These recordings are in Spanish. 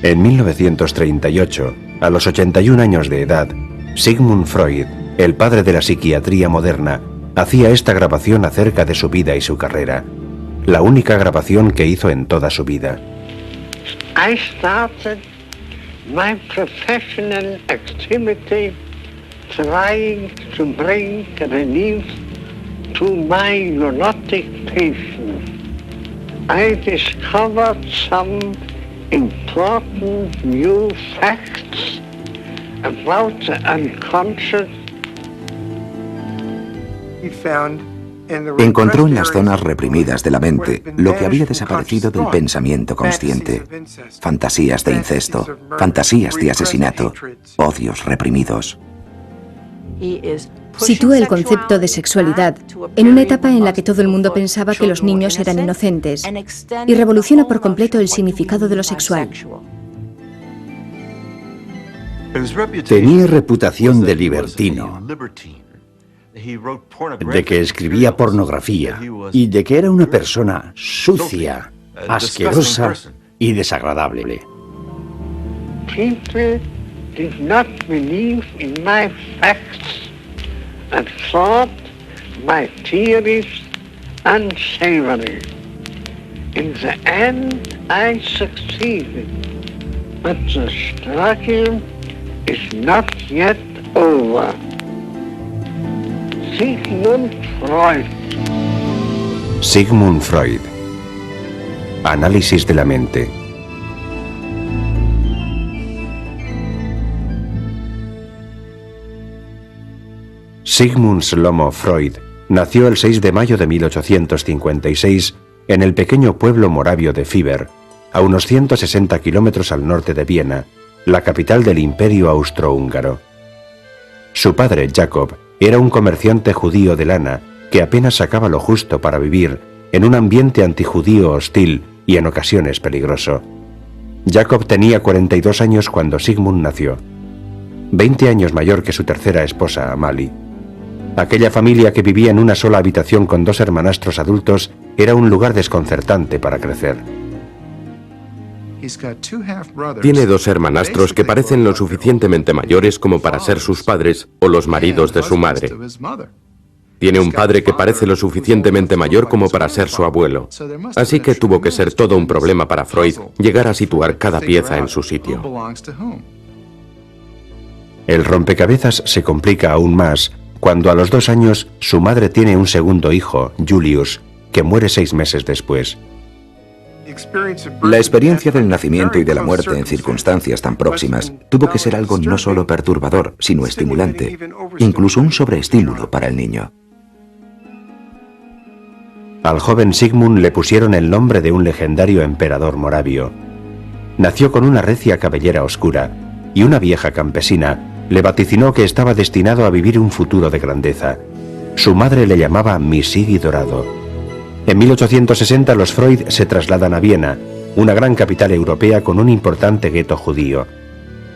En 1938, a los 81 años de edad, Sigmund Freud, el padre de la psiquiatría moderna, hacía esta grabación acerca de su vida y su carrera, la única grabación que hizo en toda su vida. I started my professional activity trying to bring relief to my neurotic patients. I discovered some important new facts about the unconscious. Encontró en las zonas reprimidas de la mente lo que había desaparecido del pensamiento consciente. Fantasías de incesto, fantasías de asesinato, odios reprimidos. Sitúa el concepto de sexualidad en una etapa en la que todo el mundo pensaba que los niños eran inocentes y revoluciona por completo el significado de lo sexual. Tenía reputación de libertino, de que escribía pornografía y de que era una persona sucia, asquerosa y desagradable. People did not believe in my facts and thought my theories unsavory. In the end, I succeeded, but the struggle is not yet over. Sigmund Freud. Sigmund Freud. Análisis de la mente. Sigmund Shlomo Freud nació el 6 de mayo de 1856 en el pequeño pueblo moravio de Fiber, a unos 160 kilómetros al norte de Viena, la capital del Imperio Austrohúngaro. Su padre, Jacob, era un comerciante judío de lana que apenas sacaba lo justo para vivir en un ambiente antijudío hostil y en ocasiones peligroso. Jacob tenía 42 años cuando Sigmund nació, 20 años mayor que su tercera esposa, Amalie. Aquella familia que vivía en una sola habitación con dos hermanastros adultos era un lugar desconcertante para crecer. Tiene dos hermanastros que parecen lo suficientemente mayores como para ser sus padres o los maridos de su madre. Tiene un padre que parece lo suficientemente mayor como para ser su abuelo. Así que tuvo que ser todo un problema para Freud llegar a situar cada pieza en su sitio. El rompecabezas se complica aún más cuando a los 2 años su madre tiene un segundo hijo, Julius, que muere 6 meses después. La experiencia del nacimiento y de la muerte en circunstancias tan próximas tuvo que ser algo no solo perturbador, sino estimulante, incluso un sobreestímulo para el niño. Al joven Sigmund le pusieron el nombre de un legendario emperador moravio. Nació con una recia cabellera oscura y una vieja campesina le vaticinó que estaba destinado a vivir un futuro de grandeza. Su madre le llamaba Mi Sigi Dorado. En 1860 los Freud se trasladan a Viena, una gran capital europea con un importante gueto judío.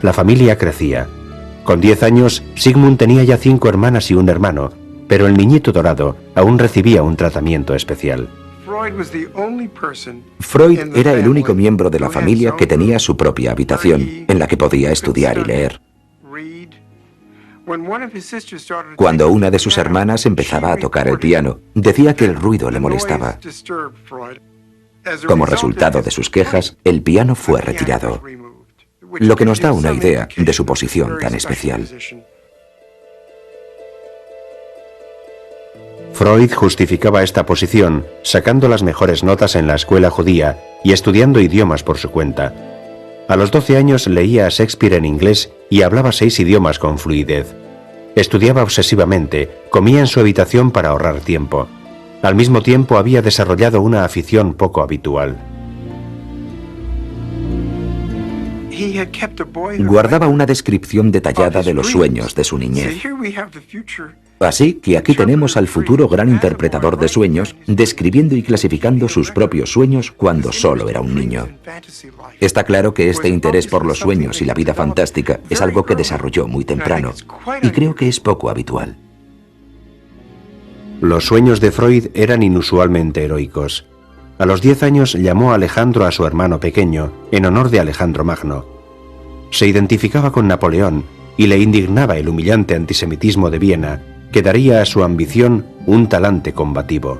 La familia crecía. Con 10 años, Sigmund tenía ya 5 hermanas y un hermano, pero el niñito dorado aún recibía un tratamiento especial. Freud era el único miembro de la familia que tenía su propia habitación, en la que podía estudiar y leer. Cuando una de sus hermanas empezaba a tocar el piano, decía que el ruido le molestaba. Como resultado de sus quejas, el piano fue retirado, lo que nos da una idea de su posición tan especial. Freud justificaba esta posición sacando las mejores notas en la escuela judía y estudiando idiomas por su cuenta. A los 12 años leía a Shakespeare en inglés y hablaba 6 idiomas con fluidez. Estudiaba obsesivamente, comía en su habitación para ahorrar tiempo. Al mismo tiempo había desarrollado una afición poco habitual. Guardaba una descripción detallada de los sueños de su niñez. Así que aquí tenemos al futuro gran interpretador de sueños describiendo y clasificando sus propios sueños cuando solo era un niño. Está claro que este interés por los sueños y la vida fantástica es algo que desarrolló muy temprano, y creo que es poco habitual. Los sueños de Freud eran inusualmente heroicos. A los 10 años llamó Alejandro a su hermano pequeño, en honor de Alejandro Magno. Se identificaba con Napoleón y le indignaba el humillante antisemitismo de Viena, que daría a su ambición un talante combativo.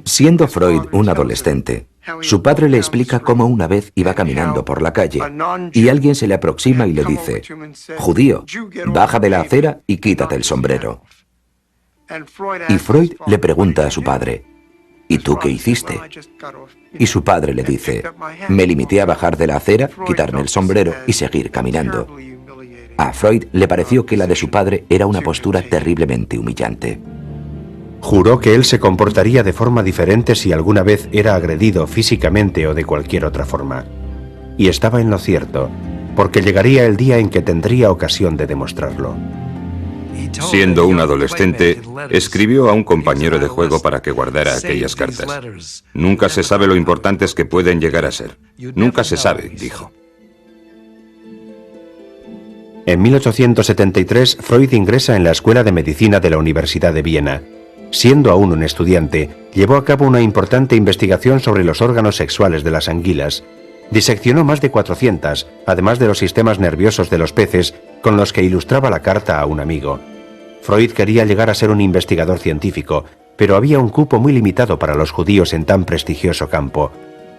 Siendo Freud un adolescente, su padre le explica cómo una vez iba caminando por la calle y alguien se le aproxima y le dice: «Judío, baja de la acera y quítate el sombrero». Y Freud le pregunta a su padre: «¿Y tú qué hiciste?». Y su padre le dice: «Me limité a bajar de la acera, quitarme el sombrero y seguir caminando». A Freud le pareció que la de su padre era una postura terriblemente humillante. Juró que él se comportaría de forma diferente si alguna vez era agredido físicamente o de cualquier otra forma. Y estaba en lo cierto, porque llegaría el día en que tendría ocasión de demostrarlo. Siendo un adolescente, escribió a un compañero de juego para que guardara aquellas cartas. Nunca se sabe lo importantes que pueden llegar a ser. Nunca se sabe, dijo. En 1873, Freud ingresa en la Escuela de Medicina de la Universidad de Viena. Siendo aún un estudiante, llevó a cabo una importante investigación sobre los órganos sexuales de las anguilas. Diseccionó más de 400, además de los sistemas nerviosos de los peces, con los que ilustraba la carta a un amigo. Freud quería llegar a ser un investigador científico, pero había un cupo muy limitado para los judíos en tan prestigioso campo.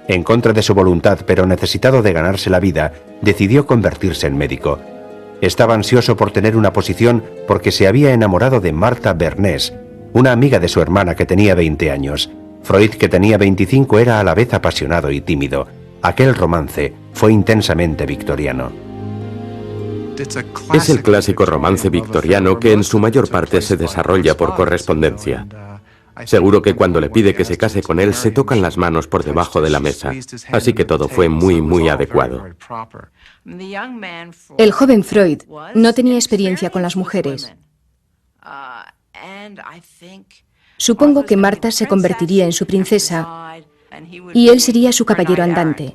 En contra de su voluntad, pero necesitado de ganarse la vida, decidió convertirse en médico. Estaba ansioso por tener una posición porque se había enamorado de Martha Bernés, una amiga de su hermana que tenía 20 años. Freud, que tenía 25, era a la vez apasionado y tímido. Aquel romance fue intensamente victoriano. Es el clásico romance victoriano que en su mayor parte se desarrolla por correspondencia. Seguro que cuando le pide que se case con él se tocan las manos por debajo de la mesa, así que todo fue muy adecuado. El joven Freud no tenía experiencia con las mujeres. Supongo que Martha se convertiría en su princesa y él sería su caballero andante.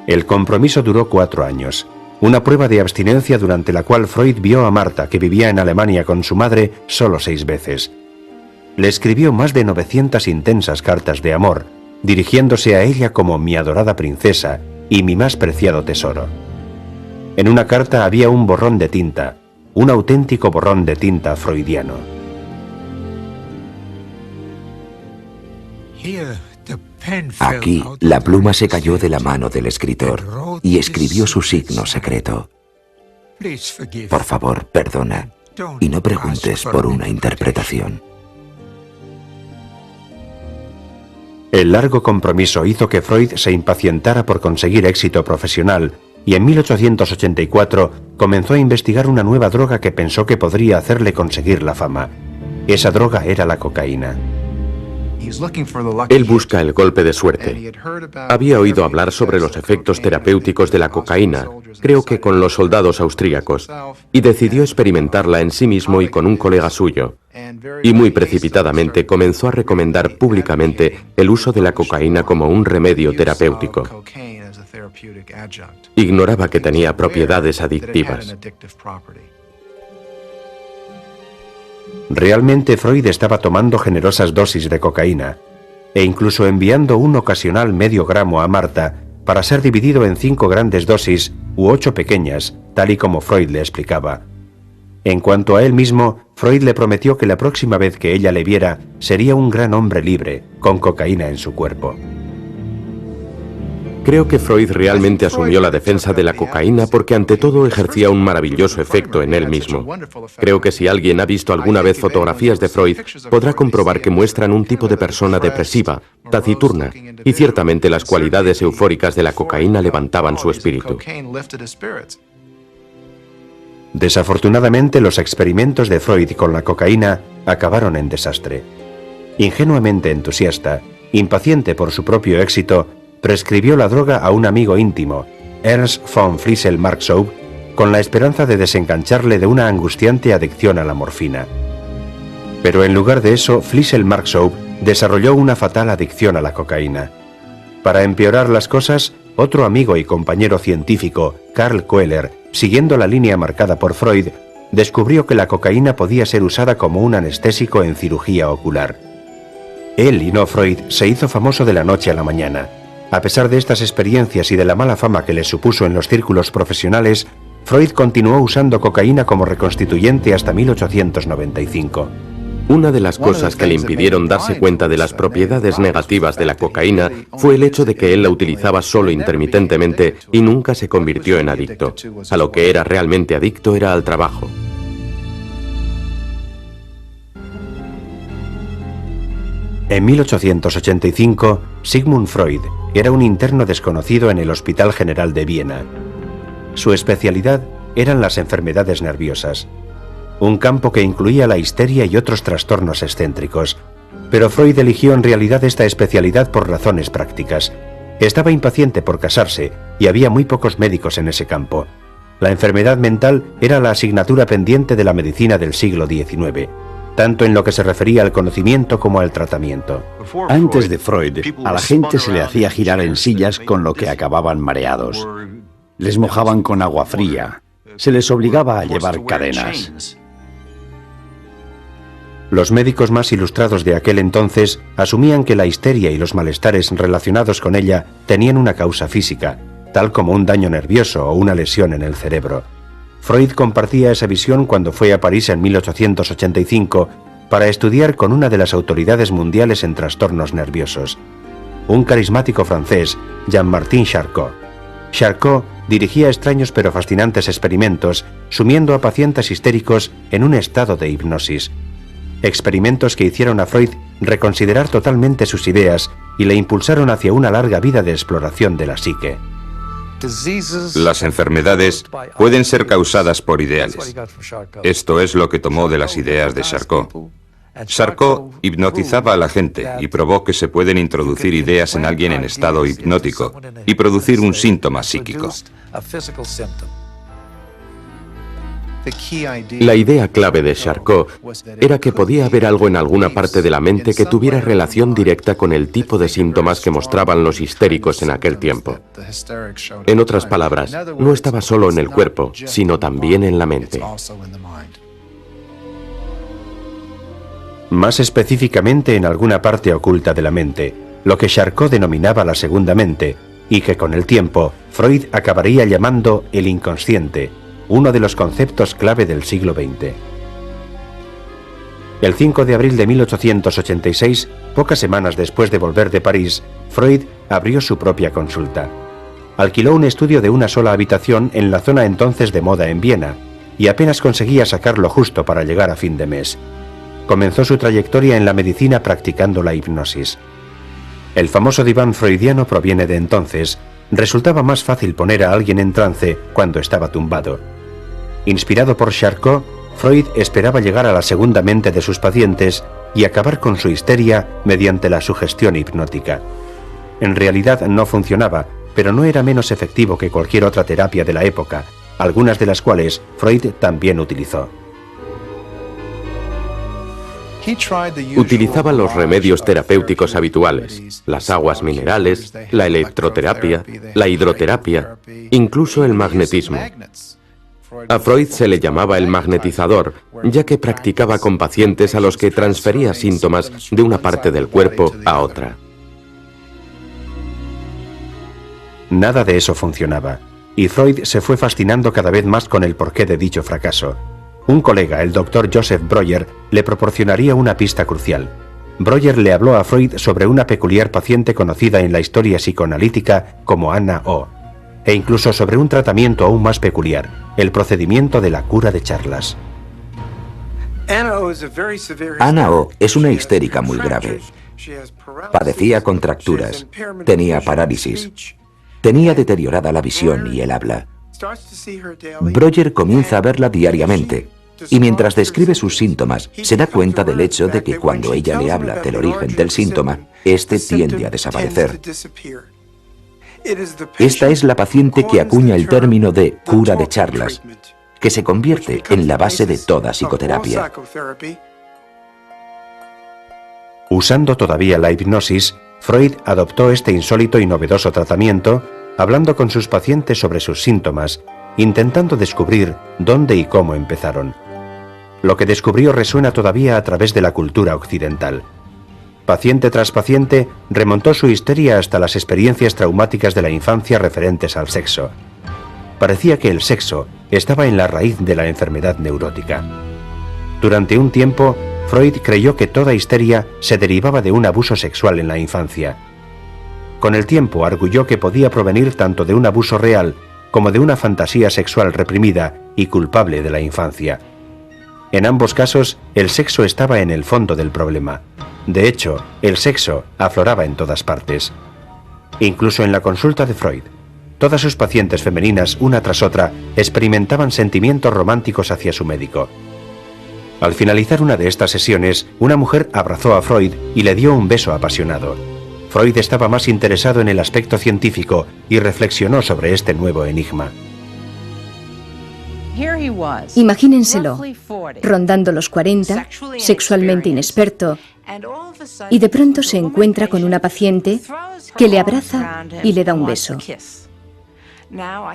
El compromiso duró 4 años, una prueba de abstinencia durante la cual Freud vio a Martha, que vivía en Alemania con su madre, solo 6 veces. Le escribió más de 900 intensas cartas de amor, dirigiéndose a ella como mi adorada princesa y mi más preciado tesoro. En una carta había un borrón de tinta, un auténtico borrón de tinta freudiano. Aquí, la pluma se cayó de la mano del escritor y escribió su signo secreto. Por favor, perdona y no preguntes por una interpretación. El largo compromiso hizo que Freud se impacientara por conseguir éxito profesional y en 1884 comenzó a investigar una nueva droga que pensó que podría hacerle conseguir la fama. Esa droga era la cocaína. Él busca el golpe de suerte. Había oído hablar sobre los efectos terapéuticos de la cocaína, creo que con los soldados austríacos, y decidió experimentarla en sí mismo y con un colega suyo. Y muy precipitadamente comenzó a recomendar públicamente el uso de la cocaína como un remedio terapéutico. Ignoraba que tenía propiedades adictivas. Realmente Freud estaba tomando generosas dosis de cocaína e incluso enviando un ocasional medio gramo a Martha para ser dividido en 5 grandes dosis u 8 pequeñas, tal y como Freud le explicaba. En cuanto a él mismo, Freud le prometió que la próxima vez que ella le viera sería un gran hombre libre, con cocaína en su cuerpo. Creo que Freud realmente asumió la defensa de la cocaína porque ante todo ejercía un maravilloso efecto en él mismo. Creo que si alguien ha visto alguna vez fotografías de Freud, podrá comprobar que muestran un tipo de persona depresiva, taciturna, y ciertamente las cualidades eufóricas de la cocaína levantaban su espíritu. Desafortunadamente, los experimentos de Freud con la cocaína acabaron en desastre. Ingenuamente entusiasta, impaciente por su propio éxito, prescribió la droga a un amigo íntimo, Ernst von Friesel-Marxow, con la esperanza de desengancharle de una angustiante adicción a la morfina. Pero en lugar de eso, Friesel-Marxow desarrolló una fatal adicción a la cocaína. Para empeorar las cosas, otro amigo y compañero científico, Karl Koehler, siguiendo la línea marcada por Freud, descubrió que la cocaína podía ser usada como un anestésico en cirugía ocular. Él, y no Freud, se hizo famoso de la noche a la mañana. A pesar de estas experiencias y de la mala fama que le supuso en los círculos profesionales, Freud continuó usando cocaína como reconstituyente hasta 1895. Una de las cosas que le impidieron darse cuenta de las propiedades negativas de la cocaína fue el hecho de que él la utilizaba solo intermitentemente y nunca se convirtió en adicto. A lo que era realmente adicto era al trabajo. En 1885, Sigmund Freud era un interno desconocido en el Hospital General de Viena. Su especialidad eran las enfermedades nerviosas, un campo que incluía la histeria y otros trastornos excéntricos. Pero Freud eligió en realidad esta especialidad por razones prácticas. Estaba impaciente por casarse y había muy pocos médicos en ese campo. La enfermedad mental era la asignatura pendiente de la medicina del siglo XIX, tanto en lo que se refería al conocimiento como al tratamiento. Antes de Freud, a la gente se le hacía girar en sillas con lo que acababan mareados. Les mojaban con agua fría. Se les obligaba a llevar cadenas. Los médicos más ilustrados de aquel entonces asumían que la histeria y los malestares relacionados con ella tenían una causa física, tal como un daño nervioso o una lesión en el cerebro. Freud compartía esa visión cuando fue a París en 1885 para estudiar con una de las autoridades mundiales en trastornos nerviosos, un carismático francés, Jean-Martin Charcot. Charcot dirigía extraños pero fascinantes experimentos, sumiendo a pacientes histéricos en un estado de hipnosis. Experimentos que hicieron a Freud reconsiderar totalmente sus ideas y le impulsaron hacia una larga vida de exploración de la psique. Las enfermedades pueden ser causadas por ideales. Esto es lo que tomó de las ideas de Charcot. Charcot hipnotizaba a la gente y probó que se pueden introducir ideas en alguien en estado hipnótico y producir un síntoma psíquico. La idea clave de Charcot era que podía haber algo en alguna parte de la mente que tuviera relación directa con el tipo de síntomas que mostraban los histéricos en aquel tiempo. En otras palabras, no estaba solo en el cuerpo, sino también en la mente. Más específicamente en alguna parte oculta de la mente, lo que Charcot denominaba la segunda mente, y que con el tiempo Freud acabaría llamando el inconsciente, uno de los conceptos clave del siglo XX. El 5 de abril de 1886, pocas semanas después de volver de París, Freud abrió su propia consulta. Alquiló un estudio de una sola habitación en la zona entonces de moda en Viena, y apenas conseguía sacar lo justo para llegar a fin de mes. Comenzó su trayectoria en la medicina practicando la hipnosis. El famoso diván freudiano proviene de entonces. Resultaba más fácil poner a alguien en trance cuando estaba tumbado. Inspirado por Charcot, Freud esperaba llegar a la segunda mente de sus pacientes y acabar con su histeria mediante la sugestión hipnótica. En realidad no funcionaba, pero no era menos efectivo que cualquier otra terapia de la época, algunas de las cuales Freud también utilizó. Utilizaba los remedios terapéuticos habituales, las aguas minerales, la electroterapia, la hidroterapia, incluso el magnetismo. A Freud se le llamaba el magnetizador, ya que practicaba con pacientes a los que transfería síntomas de una parte del cuerpo a otra. Nada de eso funcionaba, y Freud se fue fascinando cada vez más con el porqué de dicho fracaso. Un colega, el doctor Joseph Breuer, le proporcionaría una pista crucial. Breuer le habló a Freud sobre una peculiar paciente conocida en la historia psicoanalítica como Anna O, e incluso sobre un tratamiento aún más peculiar, el procedimiento de la cura de charlas. Anna O es una histérica muy grave. Padecía contracturas, tenía parálisis, tenía deteriorada la visión y el habla. Breuer comienza a verla diariamente y mientras describe sus síntomas se da cuenta del hecho de que cuando ella le habla del origen del síntoma, este tiende a desaparecer. Esta es la paciente que acuña el término de cura de charlas, que se convierte en la base de toda psicoterapia. Usando todavía la hipnosis, Freud adoptó este insólito y novedoso tratamiento, hablando con sus pacientes sobre sus síntomas intentando descubrir dónde y cómo empezaron. Lo que descubrió resuena todavía a través de la cultura occidental. Paciente tras paciente, remontó su histeria hasta las experiencias traumáticas de la infancia referentes al sexo. Parecía que el sexo estaba en la raíz de la enfermedad neurótica. Durante un tiempo, Freud creyó que toda histeria se derivaba de un abuso sexual en la infancia. Con el tiempo arguyó que podía provenir tanto de un abuso real como de una fantasía sexual reprimida y culpable de la infancia. En ambos casos, el sexo estaba en el fondo del problema. De hecho, el sexo afloraba en todas partes. Incluso en la consulta de Freud, todas sus pacientes femeninas, una tras otra, experimentaban sentimientos románticos hacia su médico. Al finalizar una de estas sesiones, una mujer abrazó a Freud y le dio un beso apasionado. Freud estaba más interesado en el aspecto científico y reflexionó sobre este nuevo enigma. Imagínenselo, rondando los 40, sexualmente inexperto, y de pronto se encuentra con una paciente que le abraza y le da un beso.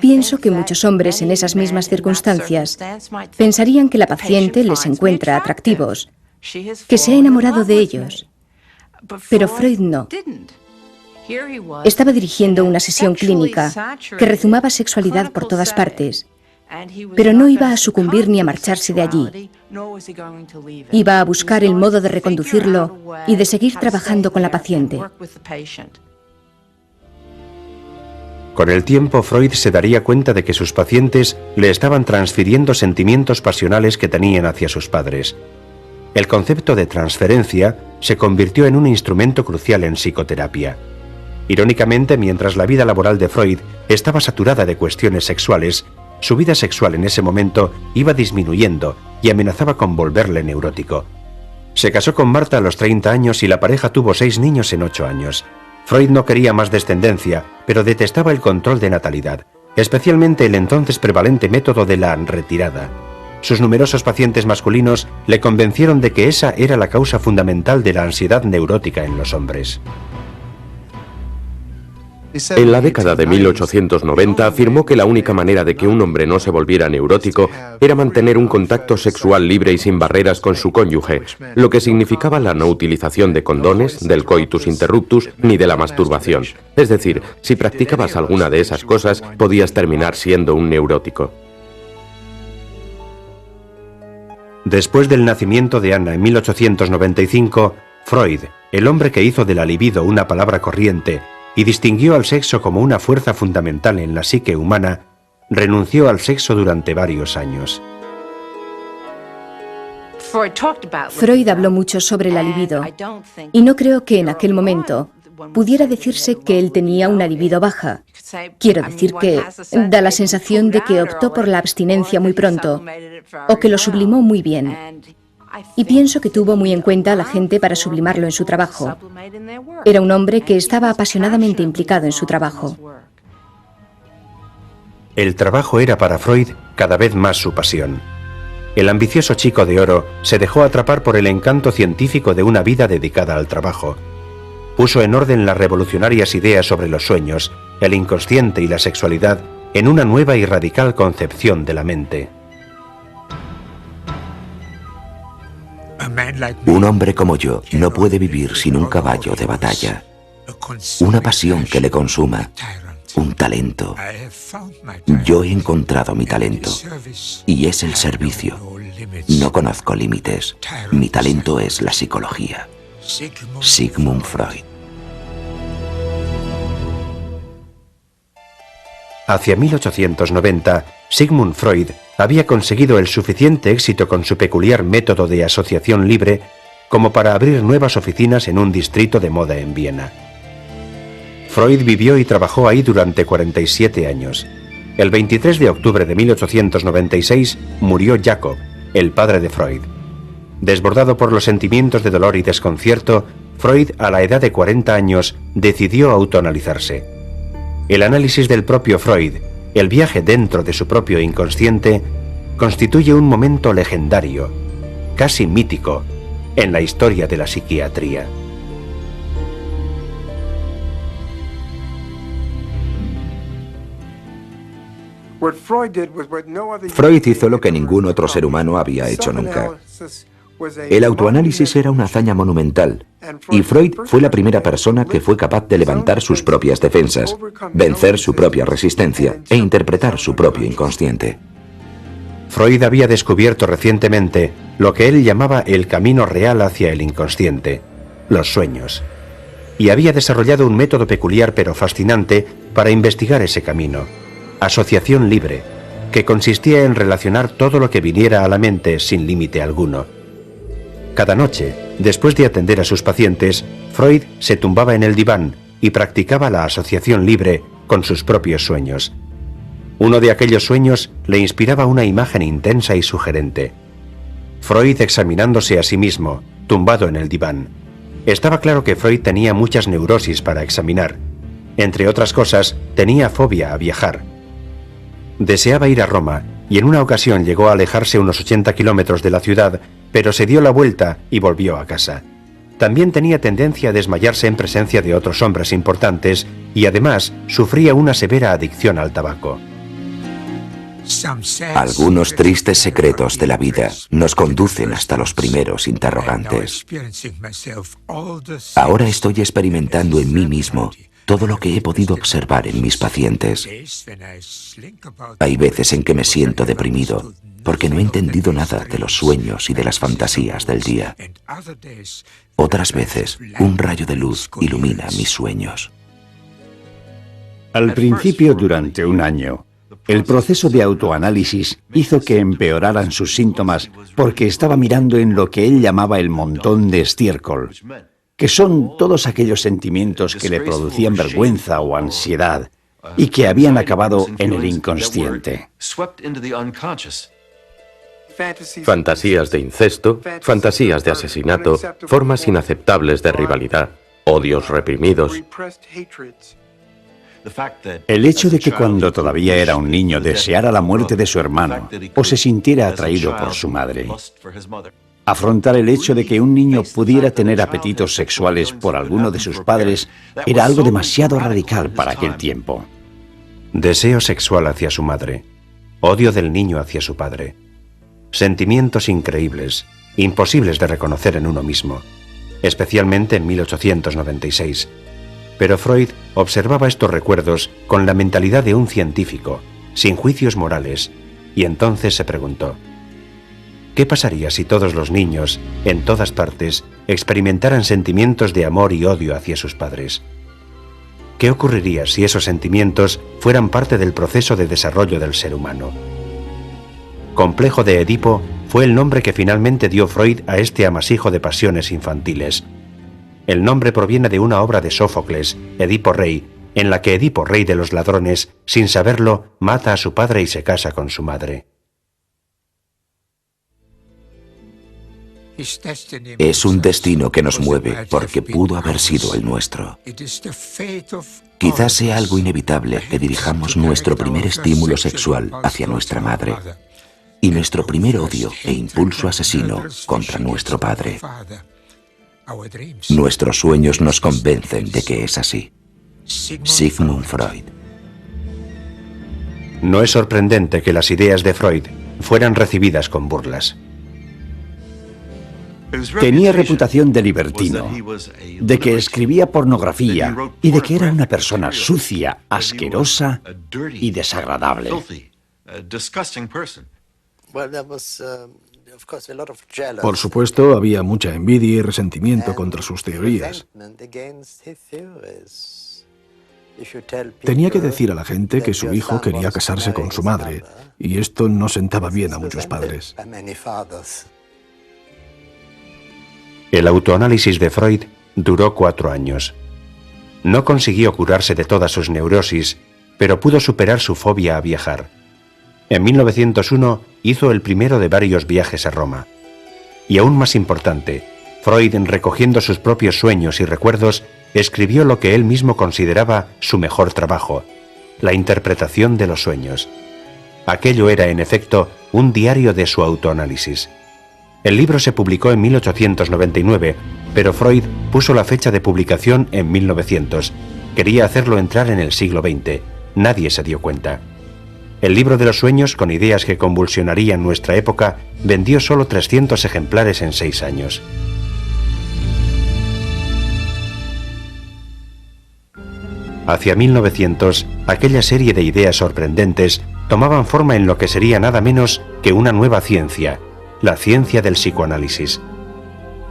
Pienso que muchos hombres en esas mismas circunstancias pensarían que la paciente les encuentra atractivos, que se ha enamorado de ellos. Pero Freud no. Estaba dirigiendo una sesión clínica que rezumaba sexualidad por todas partes, pero no iba a sucumbir ni a marcharse de allí. Iba a buscar el modo de reconducirlo y de seguir trabajando con la paciente. Con el tiempo, Freud se daría cuenta de que sus pacientes le estaban transfiriendo sentimientos pasionales que tenían hacia sus padres. El concepto de transferencia se convirtió en un instrumento crucial en psicoterapia. Irónicamente, mientras la vida laboral de Freud estaba saturada de cuestiones sexuales, su vida sexual en ese momento iba disminuyendo y amenazaba con volverle neurótico. Se casó con Marta a los 30 años y la pareja tuvo 6 niños en 8 años. Freud no quería más descendencia, pero detestaba el control de natalidad, especialmente el entonces prevalente método de la retirada. Sus numerosos pacientes masculinos le convencieron de que esa era la causa fundamental de la ansiedad neurótica en los hombres. En la década de 1890 afirmó que la única manera de que un hombre no se volviera neurótico era mantener un contacto sexual libre y sin barreras con su cónyuge, lo que significaba la no utilización de condones, del coitus interruptus ni de la masturbación. Es decir, si practicabas alguna de esas cosas, podías terminar siendo un neurótico. Después del nacimiento de Anna en 1895, Freud, el hombre que hizo de la libido una palabra corriente y distinguió al sexo como una fuerza fundamental en la psique humana, renunció al sexo durante varios años. Freud habló mucho sobre la libido, y no creo que en aquel momento pudiera decirse que él tenía una libido baja. Quiero decir que da la sensación de que optó por la abstinencia muy pronto, o que lo sublimó muy bien. Y pienso que tuvo muy en cuenta a la gente para sublimarlo en su trabajo. Era un hombre que estaba apasionadamente implicado en su trabajo. El trabajo era para Freud cada vez más su pasión. El ambicioso chico de oro se dejó atrapar por el encanto científico de una vida dedicada al trabajo. Puso en orden las revolucionarias ideas sobre los sueños, el inconsciente y la sexualidad en una nueva y radical concepción de la mente. Un hombre como yo no puede vivir sin un caballo de batalla, una pasión que le consuma, un talento. Yo he encontrado mi talento, y es el servicio. No conozco límites. Mi talento es la psicología. Sigmund Freud. Hacia 1890, Sigmund Freud había conseguido el suficiente éxito con su peculiar método de asociación libre como para abrir nuevas oficinas en un distrito de moda en Viena. Freud vivió y trabajó ahí durante 47 años. El 23 de octubre de 1896 murió Jacob, el padre de Freud. Desbordado por los sentimientos de dolor y desconcierto, Freud, a la edad de 40 años, decidió autoanalizarse. El análisis del propio Freud, el viaje dentro de su propio inconsciente, constituye un momento legendario, casi mítico, en la historia de la psiquiatría. Freud hizo lo que ningún otro ser humano había hecho nunca. El autoanálisis era una hazaña monumental, y Freud fue la primera persona que fue capaz de levantar sus propias defensas, vencer su propia resistencia e interpretar su propio inconsciente. Freud había descubierto recientemente lo que él llamaba el camino real hacia el inconsciente, los sueños, y había desarrollado un método peculiar pero fascinante para investigar ese camino, asociación libre, que consistía en relacionar todo lo que viniera a la mente sin límite alguno. Cada noche, después de atender a sus pacientes, Freud se tumbaba en el diván y practicaba la asociación libre con sus propios sueños. Uno de aquellos sueños le inspiraba una imagen intensa y sugerente. Freud examinándose a sí mismo, tumbado en el diván. Estaba claro que Freud tenía muchas neurosis para examinar. Entre otras cosas, tenía fobia a viajar. Deseaba ir a Roma y en una ocasión llegó a alejarse unos 80 kilómetros de la ciudad, pero se dio la vuelta y volvió a casa. También tenía tendencia a desmayarse en presencia de otros hombres importantes y además sufría una severa adicción al tabaco. Algunos tristes secretos de la vida nos conducen hasta los primeros interrogantes. Ahora estoy experimentando en mí mismo todo lo que he podido observar en mis pacientes. Hay veces en que me siento deprimido porque no he entendido nada de los sueños y de las fantasías del día. Otras veces, un rayo de luz ilumina mis sueños. Al principio, durante un año, el proceso de autoanálisis hizo que empeoraran sus síntomas porque estaba mirando en lo que él llamaba el montón de estiércol, que son todos aquellos sentimientos que le producían vergüenza o ansiedad y que habían acabado en el inconsciente. Fantasías de incesto, fantasías de asesinato, formas inaceptables de rivalidad, odios reprimidos. El hecho de que cuando todavía era un niño deseara la muerte de su hermano o se sintiera atraído por su madre. Afrontar el hecho de que un niño pudiera tener apetitos sexuales por alguno de sus padres era algo demasiado radical para aquel tiempo. Deseo sexual hacia su madre, odio del niño hacia su padre. Sentimientos increíbles, imposibles de reconocer en uno mismo, especialmente en 1896. Pero Freud observaba estos recuerdos con la mentalidad de un científico, sin juicios morales, y entonces se preguntó: ¿qué pasaría si todos los niños, en todas partes, experimentaran sentimientos de amor y odio hacia sus padres? ¿Qué ocurriría si esos sentimientos fueran parte del proceso de desarrollo del ser humano? Complejo de Edipo fue el nombre que finalmente dio Freud a este amasijo de pasiones infantiles. El nombre proviene de una obra de Sófocles, Edipo Rey, en la que Edipo, rey de los ladrones, sin saberlo, mata a su padre y se casa con su madre. Es un destino que nos mueve porque pudo haber sido el nuestro. Quizás sea algo inevitable que dirijamos nuestro primer estímulo sexual hacia nuestra madre y nuestro primer odio e impulso asesino contra nuestro padre. Nuestros sueños nos convencen de que es así. Sigmund Freud. No es sorprendente que las ideas de Freud fueran recibidas con burlas. Tenía reputación de libertino, de que escribía pornografía y de que era una persona sucia, asquerosa y desagradable. Por supuesto, había mucha envidia y resentimiento contra sus teorías. Tenía que decir a la gente que su hijo quería casarse con su madre, y esto no sentaba bien a muchos padres. El autoanálisis de Freud duró 4 años. No consiguió curarse de todas sus neurosis, pero pudo superar su fobia a viajar. En 1901 hizo el primero de varios viajes a Roma. Y aún más importante, Freud, recogiendo sus propios sueños y recuerdos, escribió lo que él mismo consideraba su mejor trabajo, la interpretación de los sueños. Aquello era, en efecto, un diario de su autoanálisis. El libro se publicó en 1899, pero Freud puso la fecha de publicación en 1900. Quería hacerlo entrar en el siglo XX. Nadie se dio cuenta. el libro de los sueños, con ideas que convulsionarían nuestra época, vendió solo 300 ejemplares en 6 años. Hacia 1900, aquella serie de ideas sorprendentes tomaban forma en lo que sería nada menos que una nueva ciencia, la ciencia del psicoanálisis.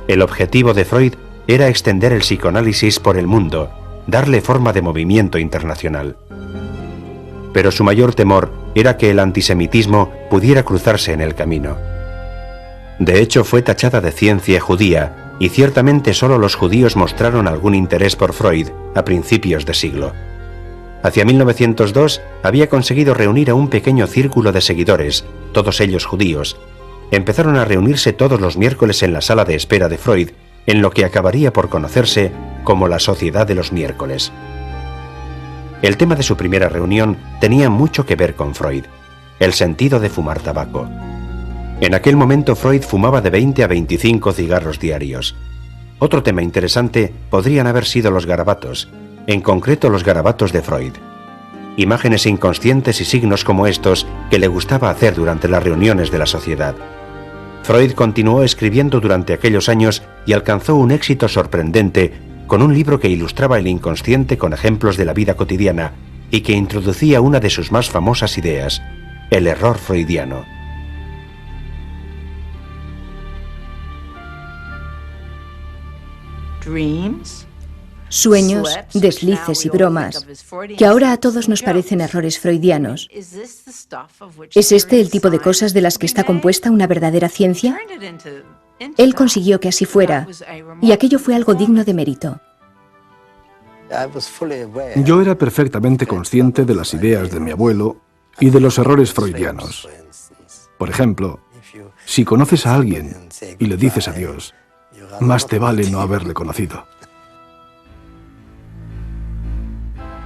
El objetivo de Freud era extender el psicoanálisis por el mundo, darle forma de movimiento internacional. Pero su mayor temor era que el antisemitismo pudiera cruzarse en el camino. De hecho, fue tachada de ciencia judía, y ciertamente solo los judíos mostraron algún interés por Freud a principios de siglo. Hacia 1902 había conseguido reunir a un pequeño círculo de seguidores, todos ellos judíos. Empezaron a reunirse todos los miércoles en la sala de espera de Freud, en lo que acabaría por conocerse como la Sociedad de los Miércoles. El tema de su primera reunión tenía mucho que ver con Freud, el sentido de fumar tabaco. En aquel momento Freud fumaba de 20 a 25 cigarros diarios. Otro tema interesante podrían haber sido los garabatos, en concreto los garabatos de Freud. Imágenes inconscientes y signos como estos que le gustaba hacer durante las reuniones de la sociedad. Freud continuó escribiendo durante aquellos años y alcanzó un éxito sorprendente con un libro que ilustraba el inconsciente con ejemplos de la vida cotidiana y que introducía una de sus más famosas ideas, el error freudiano. Sueños, deslices y bromas, que ahora a todos nos parecen errores freudianos. ¿Es este el tipo de cosas de las que está compuesta una verdadera ciencia? Él consiguió que así fuera, y aquello fue algo digno de mérito. Yo era perfectamente consciente de las ideas de mi abuelo y de los errores freudianos. Por ejemplo, si conoces a alguien y le dices adiós, más te vale no haberle conocido.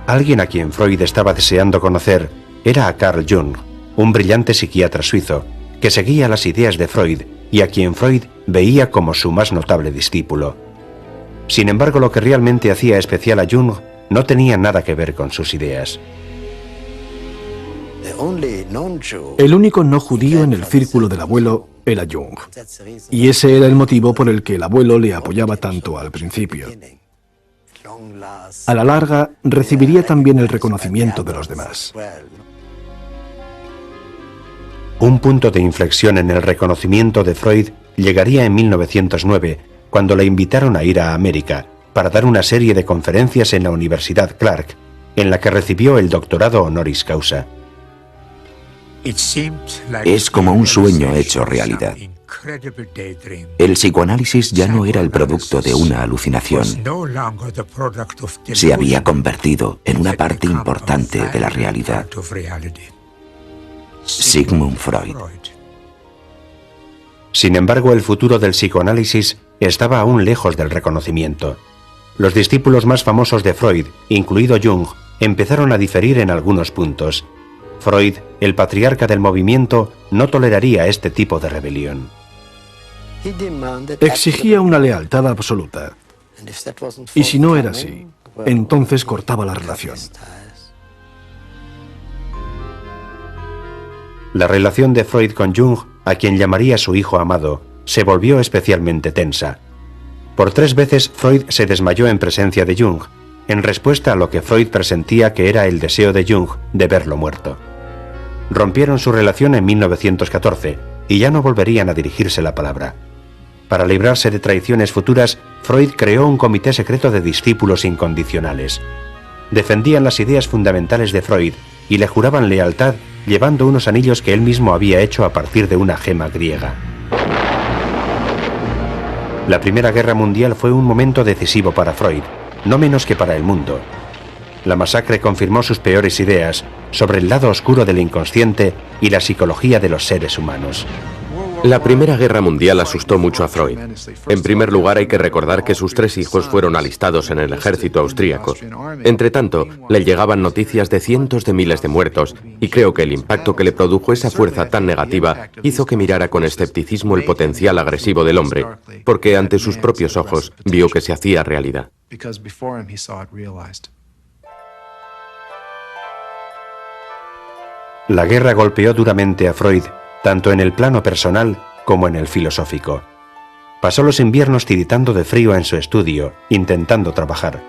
Alguien a quien Freud estaba deseando conocer era a Carl Jung, un brillante psiquiatra suizo que seguía las ideas de Freud y a quien Freud veía como su más notable discípulo. Sin embargo, lo que realmente hacía especial a Jung no tenía nada que ver con sus ideas. El único no judío en el círculo del abuelo era Jung, y ese era el motivo por el que el abuelo le apoyaba tanto al principio. A la larga, recibiría también el reconocimiento de los demás. Un punto de inflexión en el reconocimiento de Freud llegaría en 1909, cuando le invitaron a ir a América para dar una serie de conferencias en la Universidad Clark, en la que recibió el doctorado honoris causa. Es como un sueño hecho realidad. El psicoanálisis ya no era el producto de una alucinación. Se había convertido en una parte importante de la realidad. Sigmund Freud. Sin embargo, el futuro del psicoanálisis estaba aún lejos del reconocimiento. Los discípulos más famosos de Freud, incluido Jung, empezaron a diferir en algunos puntos. Freud, el patriarca del movimiento, no toleraría este tipo de rebelión. Exigía una lealtad absoluta. Y si no era así, entonces cortaba la relación. La relación de Freud con Jung, a quien llamaría su hijo amado, se volvió especialmente tensa. Por 3 veces Freud se desmayó en presencia de Jung, en respuesta a lo que Freud presentía que era el deseo de Jung de verlo muerto. Rompieron su relación en 1914 y ya no volverían a dirigirse la palabra. Para librarse de traiciones futuras, Freud creó un comité secreto de discípulos incondicionales. Defendían las ideas fundamentales de Freud y le juraban lealtad llevando unos anillos que él mismo había hecho a partir de una gema griega. La Primera Guerra Mundial fue un momento decisivo para Freud, no menos que para el mundo. La masacre confirmó sus peores ideas sobre el lado oscuro del inconsciente y la psicología de los seres humanos. La Primera Guerra Mundial asustó mucho a Freud. En primer lugar, hay que recordar que sus 3 hijos fueron alistados en el ejército austríaco. Entretanto, le llegaban noticias de cientos de miles de muertos, y creo que el impacto que le produjo esa fuerza tan negativa hizo que mirara con escepticismo el potencial agresivo del hombre, porque ante sus propios ojos vio que se hacía realidad. La guerra golpeó duramente a Freud, tanto en el plano personal como en el filosófico. Pasó los inviernos tiritando de frío en su estudio, intentando trabajar.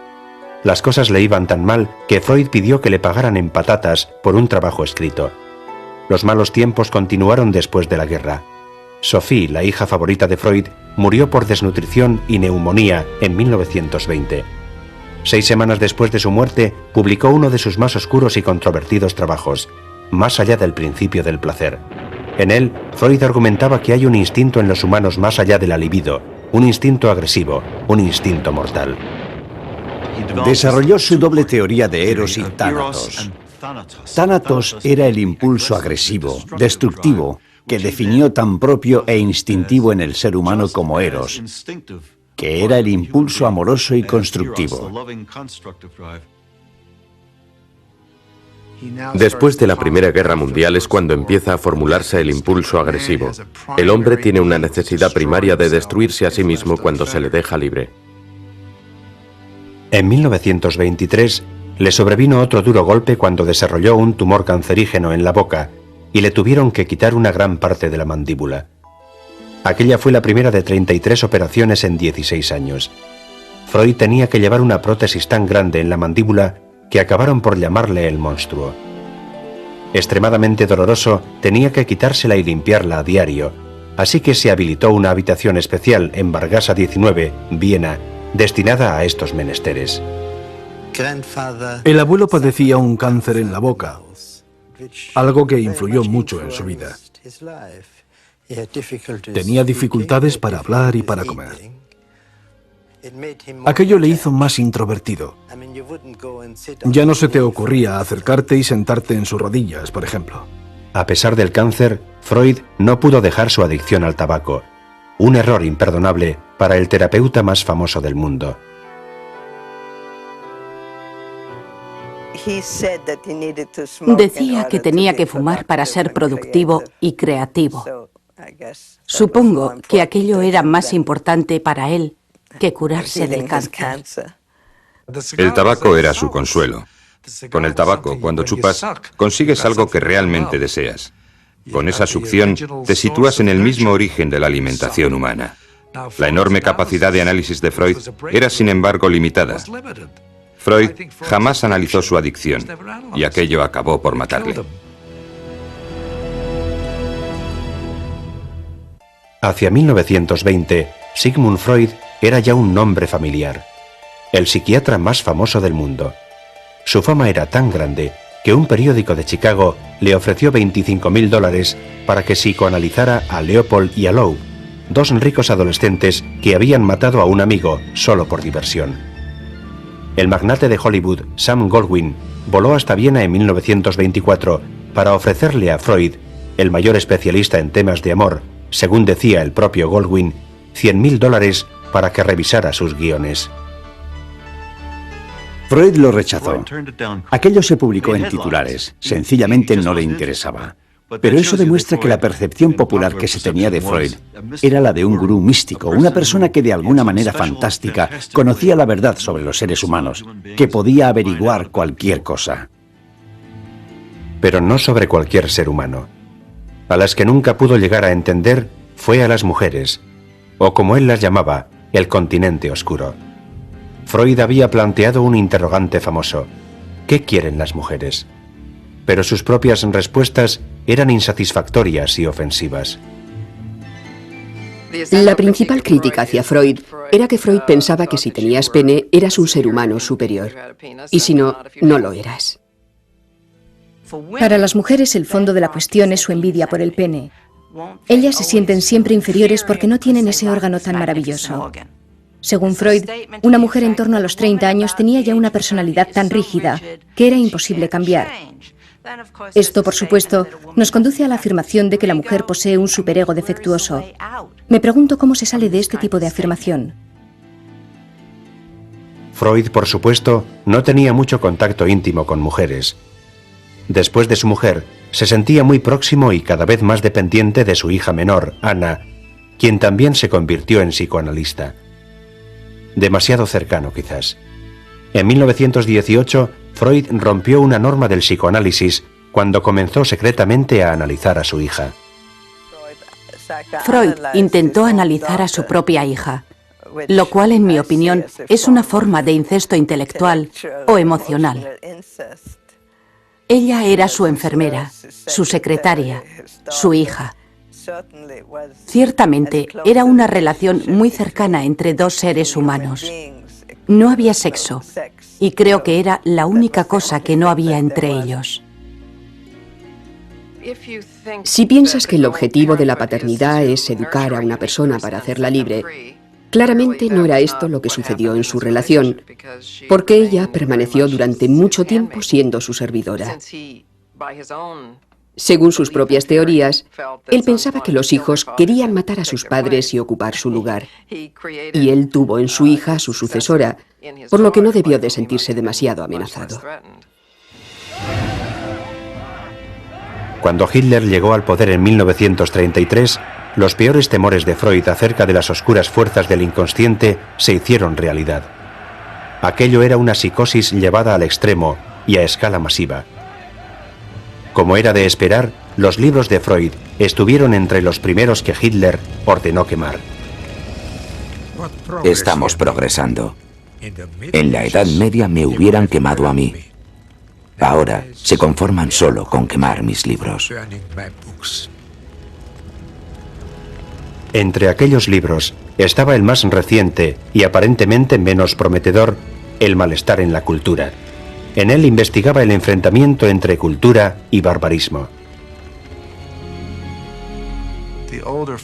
Las cosas le iban tan mal que Freud pidió que le pagaran en patatas por un trabajo escrito. Los malos tiempos continuaron después de la guerra. Sophie, la hija favorita de Freud, murió por desnutrición y neumonía en 1920. 6 semanas después de su muerte, publicó uno de sus más oscuros y controvertidos trabajos, Más allá del principio del placer. En él, Freud argumentaba que hay un instinto en los humanos más allá de la libido, un instinto agresivo, un instinto mortal. Desarrolló su doble teoría de Eros y Tánatos. Tánatos era el impulso agresivo, destructivo, que definió tan propio e instintivo en el ser humano como Eros, que era el impulso amoroso y constructivo. Después de la Primera Guerra Mundial es cuando empieza a formularse el impulso agresivo. El hombre tiene una necesidad primaria de destruirse a sí mismo cuando se le deja libre. En 1923 le sobrevino otro duro golpe cuando desarrolló un tumor cancerígeno en la boca y le tuvieron que quitar una gran parte de la mandíbula. Aquella fue la primera de 33 operaciones en 16 años. Freud tenía que llevar una prótesis tan grande en la mandíbula que acabaron por llamarle el monstruo. Extremadamente doloroso, tenía que quitársela y limpiarla a diario, así que se habilitó una habitación especial en Vargasa 19, Viena, destinada a estos menesteres. El abuelo padecía un cáncer en la boca, algo que influyó mucho en su vida. Tenía dificultades para hablar y para comer. Aquello le hizo más introvertido. Ya no se te ocurría acercarte y sentarte en sus rodillas, por ejemplo. A pesar del cáncer, Freud no pudo dejar su adicción al tabaco, un error imperdonable para el terapeuta más famoso del mundo. Decía que tenía que fumar para ser productivo y creativo. Supongo que aquello era más importante para él que curarse del cáncer. El tabaco era su consuelo. Con el tabaco, cuando chupas, consigues algo que realmente deseas. Con esa succión, te sitúas en el mismo origen de la alimentación humana. La enorme capacidad de análisis de Freud era, sin embargo, limitada. Freud jamás analizó su adicción, y aquello acabó por matarle. Hacia 1920, Sigmund Freud era ya un nombre familiar, el psiquiatra más famoso del mundo. Su fama era tan grande que un periódico de Chicago le ofreció $25.000 para que psicoanalizara a Leopold y a Loeb, 2 ricos adolescentes que habían matado a un amigo solo por diversión. El magnate de Hollywood, Sam Goldwyn, voló hasta Viena en 1924 para ofrecerle a Freud, el mayor especialista en temas de amor, según decía el propio Goldwyn, $100.000 para que revisara sus guiones. Freud lo rechazó. Aquello se publicó en titulares. Sencillamente no le interesaba. Pero eso demuestra que la percepción popular que se tenía de Freud era la de un gurú místico, una persona que de alguna manera fantástica conocía la verdad sobre los seres humanos, que podía averiguar cualquier cosa. Pero no sobre cualquier ser humano. A las que nunca pudo llegar a entender fue a las mujeres, o como él las llamaba, el continente oscuro. Freud había planteado un interrogante famoso: ¿qué quieren las mujeres? Pero sus propias respuestas eran insatisfactorias y ofensivas. La principal crítica hacia Freud era que Freud pensaba que si tenías pene eras un ser humano superior, y si no, no lo eras. Para las mujeres el fondo de la cuestión es su envidia por el pene. Ellas se sienten siempre inferiores porque no tienen ese órgano tan maravilloso. Según Freud, una mujer en torno a los 30 años tenía ya una personalidad tan rígida que era imposible cambiar. Esto, por supuesto, nos conduce a la afirmación de que la mujer posee un superego defectuoso. Me pregunto cómo se sale de este tipo de afirmación. Freud, por supuesto, no tenía mucho contacto íntimo con mujeres. Después de su mujer, se sentía muy próximo y cada vez más dependiente de su hija menor, Anna, quien también se convirtió en psicoanalista. Demasiado cercano, quizás. En 1918, Freud rompió una norma del psicoanálisis cuando comenzó secretamente a analizar a su hija. Freud intentó analizar a su propia hija, lo cual, en mi opinión, es una forma de incesto intelectual o emocional. Ella era su enfermera, su secretaria, su hija. Ciertamente, era una relación muy cercana entre dos seres humanos. No había sexo, y creo que era la única cosa que no había entre ellos. Si piensas que el objetivo de la paternidad es educar a una persona para hacerla libre, claramente no era esto lo que sucedió en su relación, porque ella permaneció durante mucho tiempo siendo su servidora. Según sus propias teorías, él pensaba que los hijos querían matar a sus padres y ocupar su lugar. Y él tuvo en su hija su sucesora, por lo que no debió de sentirse demasiado amenazado. Cuando Hitler llegó al poder en 1933, los peores temores de Freud acerca de las oscuras fuerzas del inconsciente se hicieron realidad. Aquello era una psicosis llevada al extremo y a escala masiva. Como era de esperar, los libros de Freud estuvieron entre los primeros que Hitler ordenó quemar. Estamos progresando. En la Edad Media me hubieran quemado a mí. Ahora se conforman solo con quemar mis libros. Entre aquellos libros estaba el más reciente y aparentemente menos prometedor, El malestar en la cultura. En él investigaba el enfrentamiento entre cultura y barbarismo.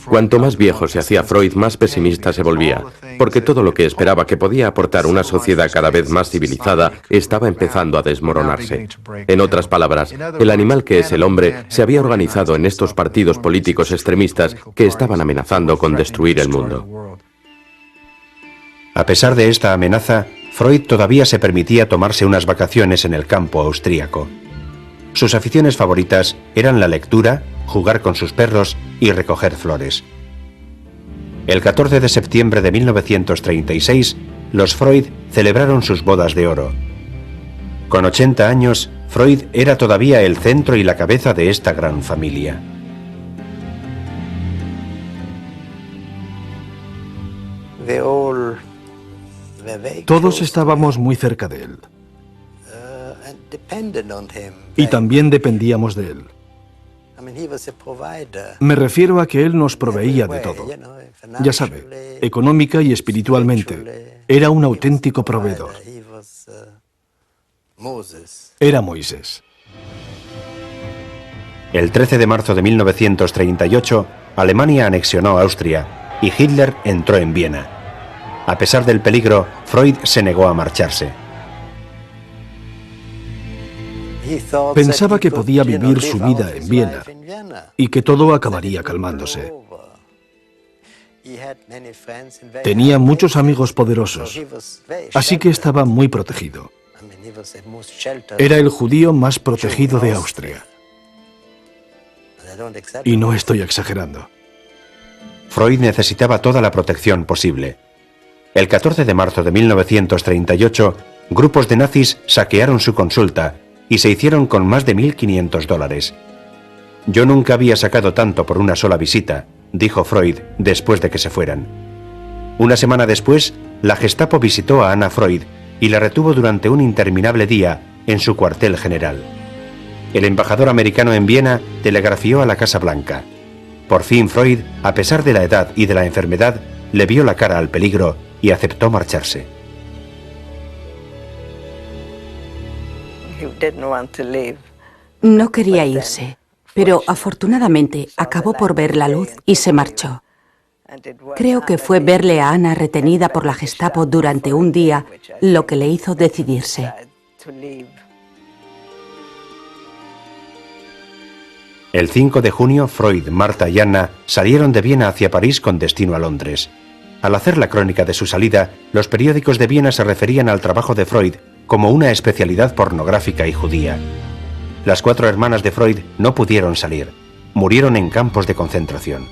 Cuanto más viejo se hacía Freud, más pesimista se volvía, porque todo lo que esperaba que podía aportar una sociedad cada vez más civilizada estaba empezando a desmoronarse. En otras palabras, el animal que es el hombre se había organizado en estos partidos políticos extremistas que estaban amenazando con destruir el mundo. A pesar de esta amenaza, Freud todavía se permitía tomarse unas vacaciones en el campo austríaco. Sus aficiones favoritas eran la lectura, jugar con sus perros y recoger flores. El 14 de septiembre de 1936, los Freud celebraron sus bodas de oro. Con 80 años, Freud era todavía el centro y la cabeza de esta gran familia. Todos estábamos muy cerca de él. Y también dependíamos de él. Me refiero a que él nos proveía de todo. Ya sabe, económica y espiritualmente. Era un auténtico proveedor. Era Moisés. El 13 de marzo de 1938, Alemania anexionó Austria y Hitler entró en Viena. A pesar del peligro, Freud se negó a marcharse. Pensaba que podía vivir su vida en Viena y que todo acabaría calmándose. Tenía muchos amigos poderosos, así que estaba muy protegido. Era el judío más protegido de Austria. Y no estoy exagerando. Freud necesitaba toda la protección posible. El 14 de marzo de 1938, grupos de nazis saquearon su consulta y se hicieron con más de $1.500. Yo nunca había sacado tanto por una sola visita, dijo Freud después de que se fueran. Una semana después, la Gestapo visitó a Anna Freud y la retuvo durante un interminable día en su cuartel general. El embajador americano en Viena telegrafió a la Casa Blanca. Por fin Freud, a pesar de la edad y de la enfermedad, le vio la cara al peligro y aceptó marcharse. No quería irse, pero afortunadamente acabó por ver la luz y se marchó. Creo que fue verle a Ana retenida por la Gestapo durante un día lo que le hizo decidirse. El 5 de junio, Freud, Marta y Anna salieron de Viena hacia París con destino a Londres. Al hacer la crónica de su salida, los periódicos de Viena se referían al trabajo de Freud como una especialidad pornográfica y judía. Las 4 hermanas de Freud no pudieron salir. Murieron en campos de concentración.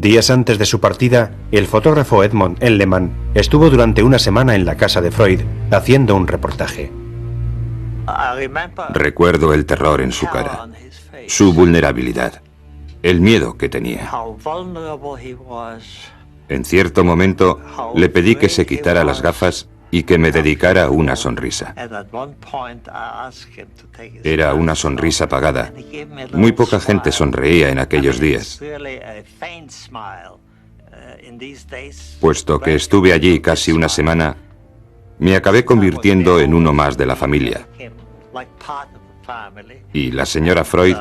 Días antes de su partida, el fotógrafo Edmond Elleman estuvo durante una semana en la casa de Freud haciendo un reportaje. Recuerdo el terror en su cara, su vulnerabilidad, el miedo que tenía. En cierto momento le pedí que se quitara las gafas y que me dedicara una sonrisa. Era una sonrisa apagada. Muy poca gente sonreía en aquellos días. Puesto que estuve allí casi una semana, me acabé convirtiendo en uno más de la familia. Y la señora Freud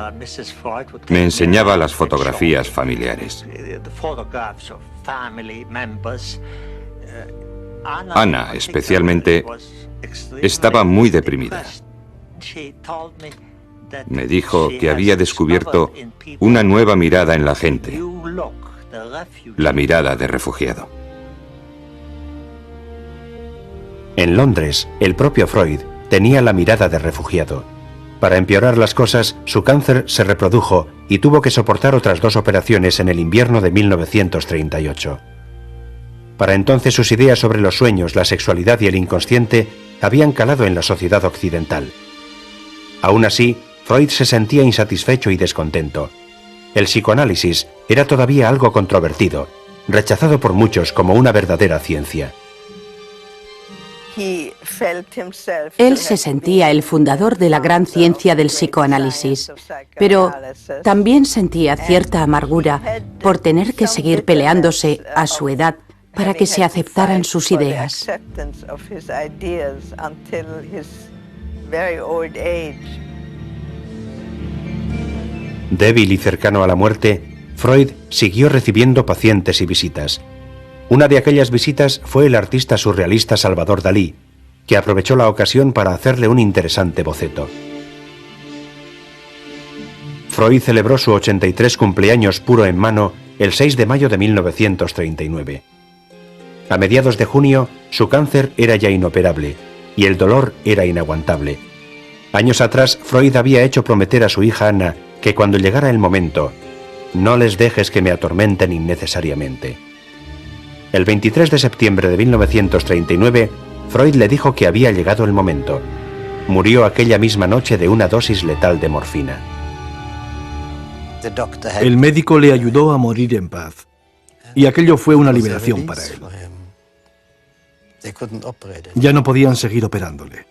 me enseñaba las fotografías familiares. Ana, especialmente, estaba muy deprimida. Me dijo que había descubierto una nueva mirada en la gente, la mirada de refugiado. En Londres, el propio Freud tenía la mirada de refugiado. Para empeorar las cosas, su cáncer se reprodujo y tuvo que soportar otras 2 operaciones en el invierno de 1938. Para entonces sus ideas sobre los sueños, la sexualidad y el inconsciente habían calado en la sociedad occidental. Aún así, Freud se sentía insatisfecho y descontento. El psicoanálisis era todavía algo controvertido, rechazado por muchos como una verdadera ciencia. Él se sentía el fundador de la gran ciencia del psicoanálisis, pero también sentía cierta amargura por tener que seguir peleándose a su edad para que se aceptaran sus ideas. Débil y cercano a la muerte, Freud siguió recibiendo pacientes y visitas. Una de aquellas visitas fue el artista surrealista Salvador Dalí, que aprovechó la ocasión para hacerle un interesante boceto. Freud celebró su 83 cumpleaños puro en mano el 6 de mayo de 1939. A mediados de junio, su cáncer era ya inoperable y el dolor era inaguantable. Años atrás, Freud había hecho prometer a su hija Ana que cuando llegara el momento, no les dejes que me atormenten innecesariamente. El 23 de septiembre de 1939, Freud le dijo que había llegado el momento. Murió aquella misma noche de una dosis letal de morfina. El médico le ayudó a morir en paz, y aquello fue una liberación para él. Ya no podían seguir operándole.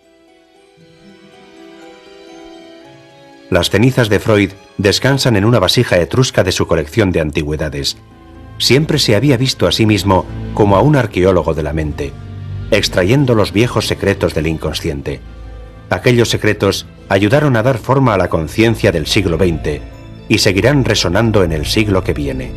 Las cenizas de Freud descansan en una vasija etrusca de su colección de antigüedades. Siempre se había visto a sí mismo como a un arqueólogo de la mente, extrayendo los viejos secretos del inconsciente. Aquellos secretos ayudaron a dar forma a la conciencia del siglo XX y seguirán resonando en el siglo que viene.